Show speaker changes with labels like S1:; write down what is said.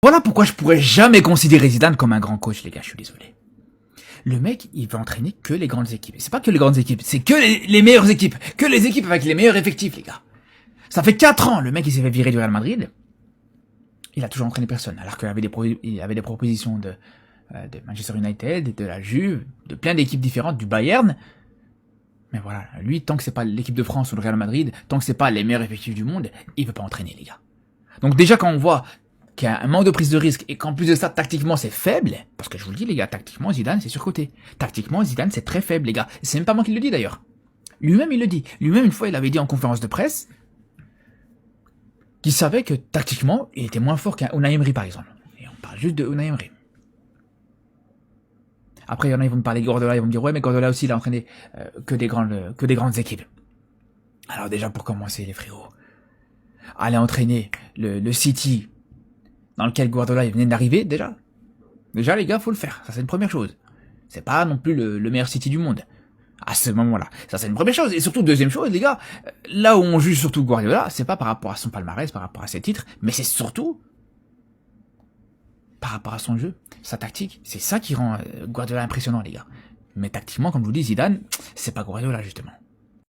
S1: Voilà pourquoi je pourrais jamais considérer Zidane comme un grand coach, les gars, je suis désolé. Le mec, il va entraîner que les grandes équipes. Et c'est pas que les grandes équipes, c'est que les meilleures équipes. Que les équipes avec les meilleurs effectifs, les gars. Ça fait 4 ans, le mec, il s'est fait virer du Real Madrid. Il a toujours entraîné personne. Alors qu'il avait des propositions de Manchester United, de la Juve, de plein d'équipes différentes, du Bayern. Mais voilà, lui, tant que c'est pas l'équipe de France ou le Real Madrid, tant que c'est pas les meilleurs effectifs du monde, il veut pas entraîner, les gars. Donc déjà, quand on voit qu'il y a un manque de prise de risque et qu'en plus de ça, tactiquement, c'est faible, parce que je vous le dis, les gars, tactiquement, Zidane, c'est surcoté. Tactiquement, Zidane, c'est très faible, les gars. C'est même pas moi qui le dis, d'ailleurs. Lui-même, il le dit. Lui-même, une fois, il avait dit en conférence de presse qu'il savait que, tactiquement, il était moins fort qu'un Unai Emery, par exemple. Et on parle juste de Unai Emery. Après, il y en a, ils vont me parler de Guardiola, ils vont me dire, ouais, mais Guardiola aussi, il a entraîné que des grandes équipes. Alors déjà, pour commencer, les frérots, aller entraîner le City, dans lequel Guardiola il venait d'arriver, déjà, les gars, faut le faire. Ça, c'est une première chose. C'est pas non plus le meilleur City du monde. À ce moment-là. Ça, c'est une première chose. Et surtout, deuxième chose, les gars, là où on juge surtout Guardiola, c'est pas par rapport à son palmarès, par rapport à ses titres, mais c'est surtout par rapport à son jeu, sa tactique. C'est ça qui rend Guardiola impressionnant, les gars. Mais tactiquement, comme je vous dis, Zidane, c'est pas Guardiola, justement.